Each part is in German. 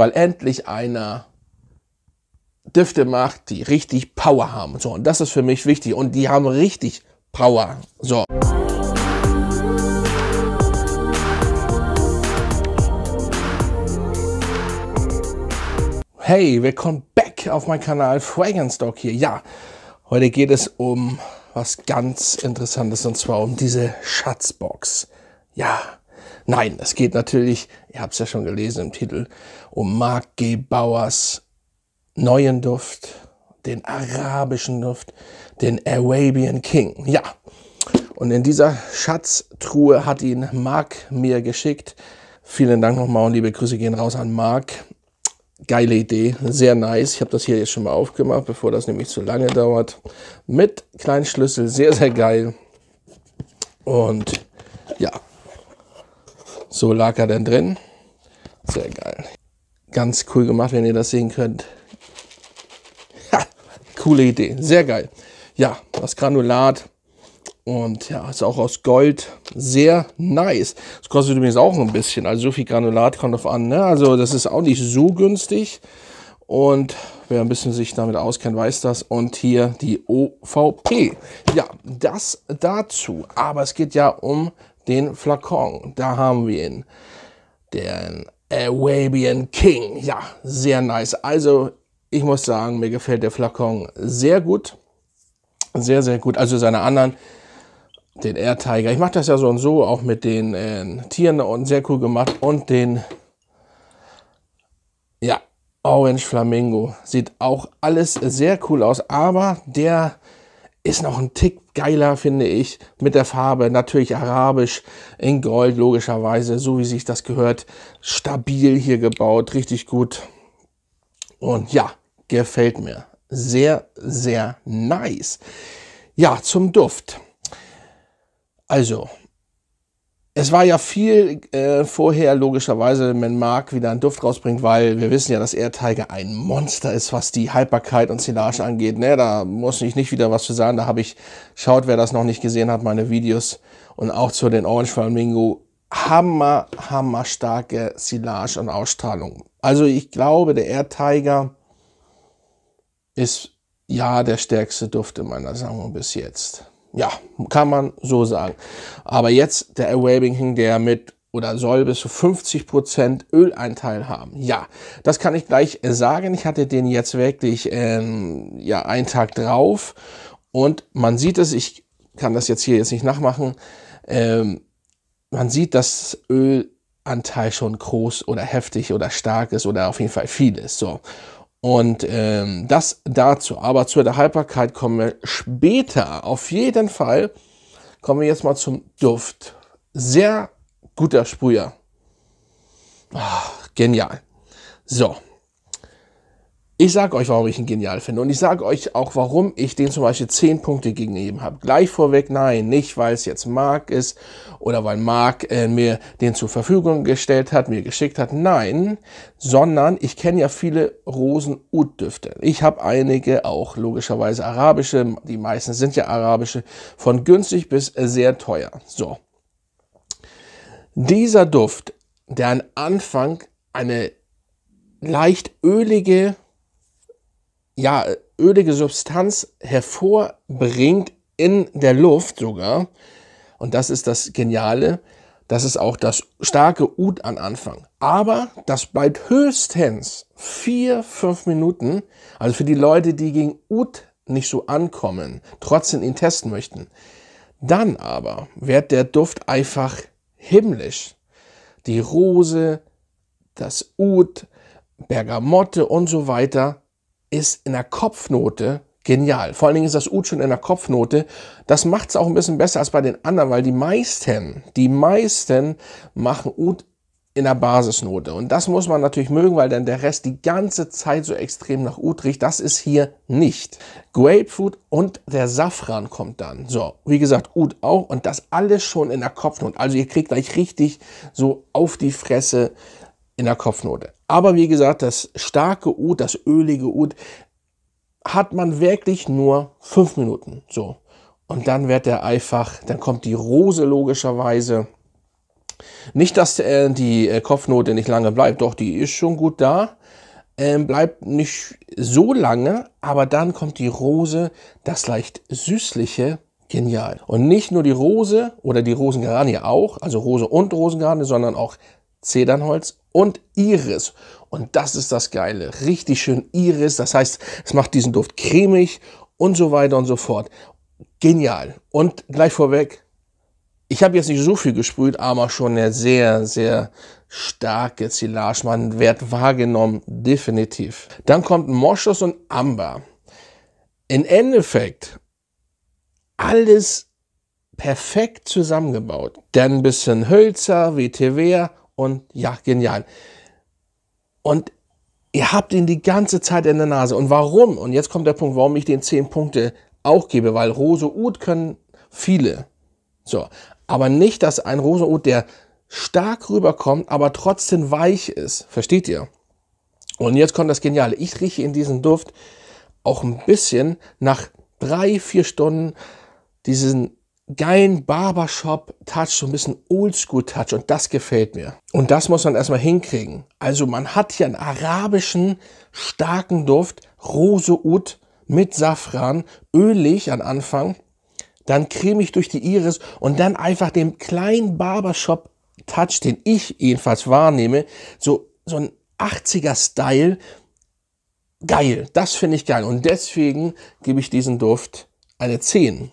weil endlich einer Düfte macht, die richtig Power haben. So, und das ist für mich wichtig. Und die haben richtig Power. So. Hey, willkommen back auf meinem Kanal Fragrance Dog hier. Ja, heute geht es um was ganz Interessantes, und zwar um diese Schatzbox. Ja, nein, es geht natürlich, ihr habt es ja schon gelesen im Titel, um Marc G. Bauers neuen Duft, den arabischen Duft, den Arabian King. Ja, und in dieser Schatztruhe hat ihn Marc mir geschickt. Vielen Dank nochmal und liebe Grüße gehen raus an Marc. Geile Idee, sehr nice. Ich habe das hier jetzt schon mal aufgemacht, bevor das nämlich zu lange dauert. Mit kleinen Schlüssel, sehr, sehr geil. Und ja, so lag er denn drin. Sehr geil. Ganz cool gemacht, wenn ihr das sehen könnt. Ha, coole Idee, sehr geil. Ja, das Granulat. Und ja, ist auch aus Gold. Sehr nice. Das kostet übrigens auch ein bisschen. Also so viel Granulat kommt drauf an. Ne? Also das ist auch nicht so günstig. Und wer ein bisschen sich damit auskennt, weiß das. Und hier die OVP. Ja, das dazu. Aber es geht ja um den Flakon. Da haben wir ihn. Den Arabian King. Ja, sehr nice. Also ich muss sagen, mir gefällt der Flakon sehr gut. Sehr, sehr gut. Also seine anderen, den Air Tiger. Ich mache das ja so und so, auch mit den Tieren und sehr cool gemacht. Und den, ja, Orange Flamingo. Sieht auch alles sehr cool aus, aber der ist noch ein Tick geiler, finde ich, mit der Farbe. Natürlich arabisch, in Gold, logischerweise, so wie sich das gehört. Stabil hier gebaut, richtig gut. Und ja, gefällt mir. Sehr, sehr nice. Ja, zum Duft. Also, es war ja viel vorher, logischerweise, wenn Marc wieder einen Duft rausbringt, weil wir wissen ja, dass Air Tiger ein Monster ist, was die Haltbarkeit und Silage angeht. Ne, da muss ich nicht wieder was zu sagen. Da habe ich, schaut, wer das noch nicht gesehen hat, meine Videos. Und auch zu den Orange Flamingo. Hammer starke Silage und Ausstrahlung. Also ich glaube, der Air Tiger ist ja der stärkste Duft in meiner Sammlung bis jetzt. Ja, kann man so sagen. Aber jetzt der Arabian King, der mit oder soll bis zu 50% Öleinteil haben. Ja, das kann ich gleich sagen. Ich hatte den jetzt wirklich ja, einen Tag drauf und man sieht es, ich kann das jetzt hier jetzt nicht nachmachen, man sieht, dass Ölanteil schon groß oder heftig oder stark ist oder auf jeden Fall viel ist. So. Und das dazu, aber zu der Haltbarkeit kommen wir später. Auf jeden Fall kommen wir jetzt mal zum Duft. Sehr guter Sprüher. Genial. So. Ich sage euch, warum ich ihn genial finde. Und ich sage euch auch, warum ich den zum Beispiel 10 Punkte gegeben habe. Gleich vorweg, nein, nicht weil es jetzt Marc ist oder weil Marc mir den zur Verfügung gestellt hat, mir geschickt hat. Nein, sondern ich kenne ja viele Rosen-Oud-Düfte. Ich habe einige, auch logischerweise arabische, die meisten sind ja arabische, von günstig bis sehr teuer. So. Dieser Duft, der am Anfang eine leicht ölige Substanz hervorbringt in der Luft sogar. Und das ist das Geniale. Das ist auch das starke Oud am Anfang. Aber das bleibt höchstens 4-5 Minuten. Also für die Leute, die gegen Oud nicht so ankommen, trotzdem ihn testen möchten. Dann aber wird der Duft einfach himmlisch. Die Rose, das Oud, Bergamotte und so weiter ist in der Kopfnote genial. Vor allen Dingen ist das Oud schon in der Kopfnote. Das macht es auch ein bisschen besser als bei den anderen, weil die meisten machen Oud in der Basisnote. Und das muss man natürlich mögen, weil dann der Rest die ganze Zeit so extrem nach Oud riecht. Das ist hier nicht. Grapefruit und der Safran kommt dann. So, wie gesagt, Oud auch. Und das alles schon in der Kopfnote. Also ihr kriegt gleich richtig so auf die Fresse in der Kopfnote. Aber wie gesagt, das starke Oud, das ölige Oud, hat man wirklich nur 5 Minuten. So. Und dann wird der einfach, dann kommt die Rose logischerweise. Nicht, dass die Kopfnote nicht lange bleibt, doch, die ist schon gut da. Bleibt nicht so lange, aber dann kommt die Rose, das leicht süßliche, genial. Und nicht nur die Rose oder die Rosengeranie auch, also Rose und Rosengeranie, sondern auch Zedernholz und Iris. Und das ist das Geile. Richtig schön Iris, das heißt, es macht diesen Duft cremig und so weiter und so fort. Genial. Und gleich vorweg, ich habe jetzt nicht so viel gesprüht, aber schon eine sehr, sehr starke Silage. Man wird wahrgenommen, definitiv. Dann kommt Moschus und Amber. Im Endeffekt alles perfekt zusammengebaut. Dann ein bisschen Hölzer, Vetiver und ja, genial. Und ihr habt ihn die ganze Zeit in der Nase. Und warum? Und jetzt kommt der Punkt, warum ich den 10 Punkte auch gebe. Weil Rose Oud können viele. So, aber nicht, dass ein Rose Oud, der stark rüberkommt, aber trotzdem weich ist. Versteht ihr? Und jetzt kommt das Geniale. Ich rieche in diesem Duft auch ein bisschen nach 3-4 Stunden diesen geilen Barbershop-Touch, so ein bisschen Oldschool-Touch, und das gefällt mir. Und das muss man erstmal hinkriegen. Also man hat hier einen arabischen, starken Duft, Rose Oud mit Safran, ölig am Anfang, dann cremig durch die Iris und dann einfach den kleinen Barbershop-Touch, den ich jedenfalls wahrnehme, so ein 80er-Style, geil, das finde ich geil. Und deswegen gebe ich diesen Duft eine 10.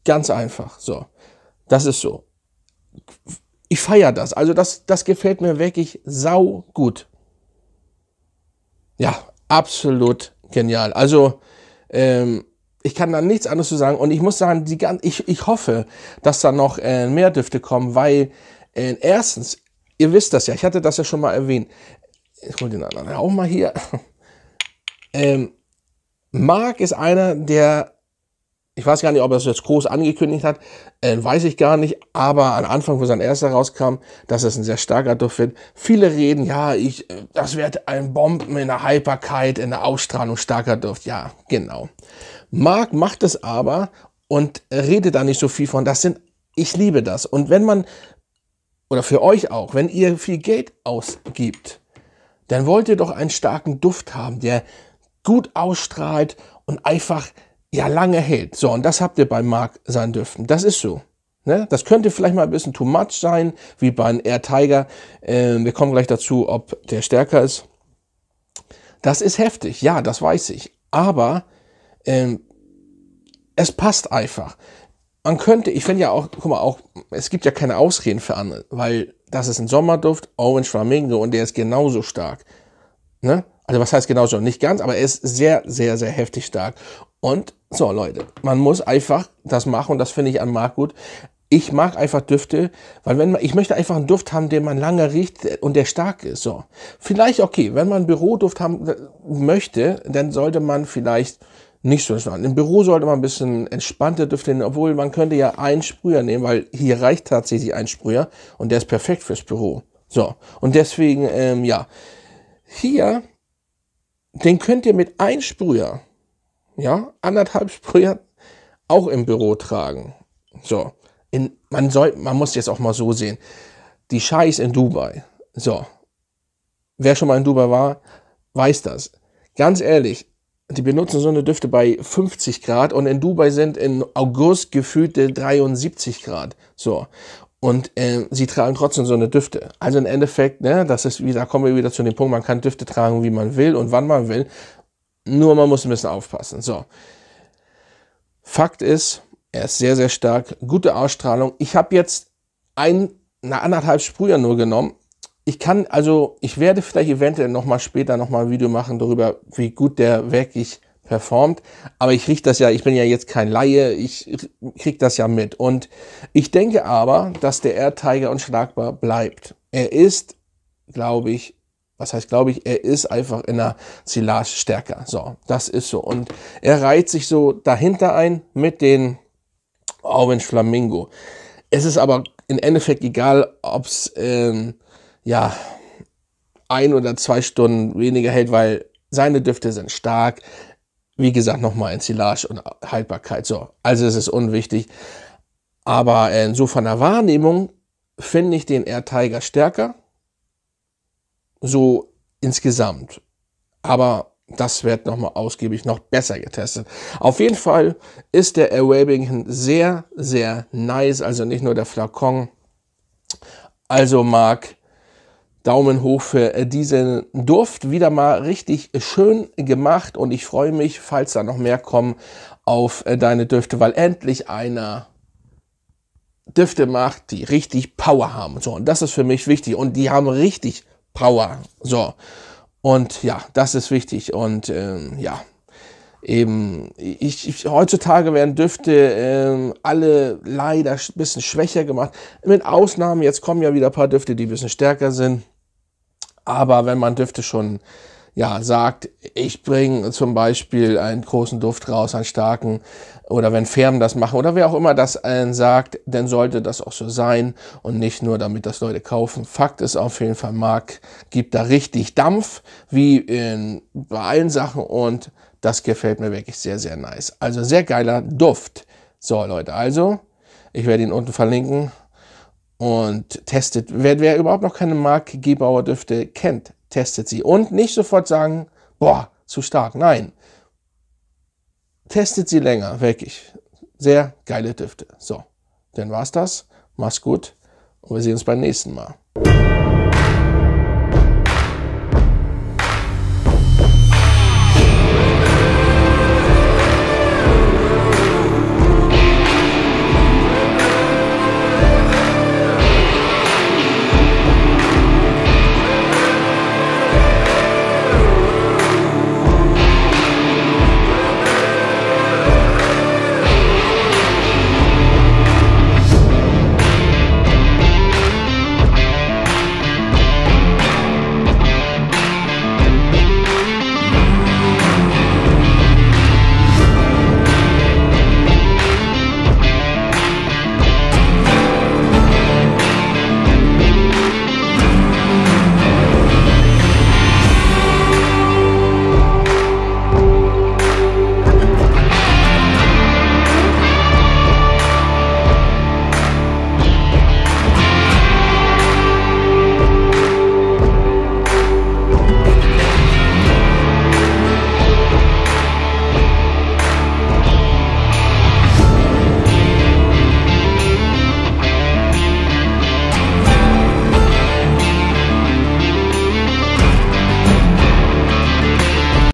Ganz einfach, so. Das ist so. Ich feiere das. Also das gefällt mir wirklich sau gut. Ja, absolut genial. Also, ich kann da nichts anderes zu sagen. Und ich muss sagen, ich hoffe, dass da noch mehr Düfte kommen, weil erstens, ihr wisst das ja, ich hatte das ja schon mal erwähnt. Ich hole den anderen auch mal hier. Marc ist einer, der, ich weiß gar nicht, ob er es jetzt groß angekündigt hat, weiß ich gar nicht, aber am Anfang, wo sein erster rauskam, dass es ein sehr starker Duft wird. Viele reden, ja, das wird ein Bomben in der Haltbarkeit, in der Ausstrahlung, starker Duft. Ja, genau. Marc macht es aber und redet da nicht so viel von. Ich liebe das. Und wenn man, oder für euch auch, wenn ihr viel Geld ausgibt, dann wollt ihr doch einen starken Duft haben, der gut ausstrahlt und einfach ja lange hält. So, und das habt ihr bei Marc seinen Düften. Das ist so. Ne? Das könnte vielleicht mal ein bisschen too much sein, wie bei Air Tiger. Wir kommen gleich dazu, ob der stärker ist. Das ist heftig, ja, das weiß ich. Aber es passt einfach. Man könnte, ich finde ja auch, guck mal, auch, es gibt ja keine Ausreden für andere, weil das ist ein Sommerduft, Orange Flamingo, und der ist genauso stark. Ne? Also was heißt genauso? Nicht ganz, aber er ist sehr, sehr, sehr heftig stark. Und so, Leute, man muss einfach das machen, und das finde ich an Marc gut. Ich mag einfach Düfte, weil ich möchte einfach einen Duft haben, den man lange riecht und der stark ist. So, vielleicht okay, wenn man einen Büroduft haben möchte, dann sollte man vielleicht nicht so stark. Im Büro sollte man ein bisschen entspannte Düfte nehmen, obwohl man könnte ja einen Sprüher nehmen, weil hier reicht tatsächlich ein Sprüher und der ist perfekt fürs Büro. So, und deswegen, ja, hier, den könnt ihr mit einem Sprüher, ja, 1,5 Sprüher auch im Büro tragen. So, man muss jetzt auch mal so sehen, die Scheiß in Dubai, so, wer schon mal in Dubai war, weiß das. Ganz ehrlich, die benutzen so eine Düfte bei 50 Grad und in Dubai sind in August gefühlte 73 Grad. So. Und sie tragen trotzdem so eine Düfte. Also im Endeffekt, ne, da kommen wir wieder zu dem Punkt, man kann Düfte tragen, wie man will und wann man will. Nur man muss ein bisschen aufpassen. So. Fakt ist, er ist sehr, sehr stark. Gute Ausstrahlung. Ich habe jetzt 1,5 Sprüher nur genommen. Ich werde vielleicht eventuell später noch mal ein Video machen darüber, wie gut der wirklich performt. Aber ich rieche das ja, ich bin ja jetzt kein Laie, ich kriege das ja mit. Und ich denke aber, dass der Air Tiger unschlagbar bleibt. Er ist, glaube ich, er ist einfach in der Silage stärker. So, das ist so. Und er reiht sich so dahinter ein mit den Orange Flamingo. Es ist aber im Endeffekt egal, ob es 1 oder 2 Stunden weniger hält, weil seine Düfte sind stark. Wie gesagt, nochmal in Silage und Haltbarkeit. So, also es ist unwichtig. Aber so von der Wahrnehmung finde ich den Air Tiger stärker, so insgesamt. Aber das wird nochmal ausgiebig noch besser getestet. Auf jeden Fall ist der Air Wellbeing sehr, sehr nice. Also nicht nur der Flakon. Also Marc, Daumen hoch für diesen Duft. Wieder mal richtig schön gemacht. Und ich freue mich, falls da noch mehr kommen, auf deine Düfte. Weil endlich einer Düfte macht, die richtig Power haben. So, und das ist für mich wichtig. Und die haben richtig Power. So. Und ja, das ist wichtig. Und ja, eben, heutzutage werden Düfte alle leider ein bisschen schwächer gemacht. Mit Ausnahmen, jetzt kommen ja wieder ein paar Düfte, die ein bisschen stärker sind. Aber wenn man Düfte schon ja, sagt, ich bringe zum Beispiel einen großen Duft raus, einen starken, oder wenn Firmen das machen, oder wer auch immer das sagt, dann sollte das auch so sein und nicht nur, damit das Leute kaufen. Fakt ist auf jeden Fall, Marc gibt da richtig Dampf, wie bei allen Sachen, und das gefällt mir wirklich sehr, sehr nice. Also sehr geiler Duft. So Leute, also, ich werde ihn unten verlinken und testet, wer überhaupt noch keine Marc Gebauer Düfte kennt, testet sie. Und nicht sofort sagen, boah, zu stark. Nein. Testet sie länger, wirklich. Sehr geile Düfte. So, dann war's das. Mach's gut und wir sehen uns beim nächsten Mal.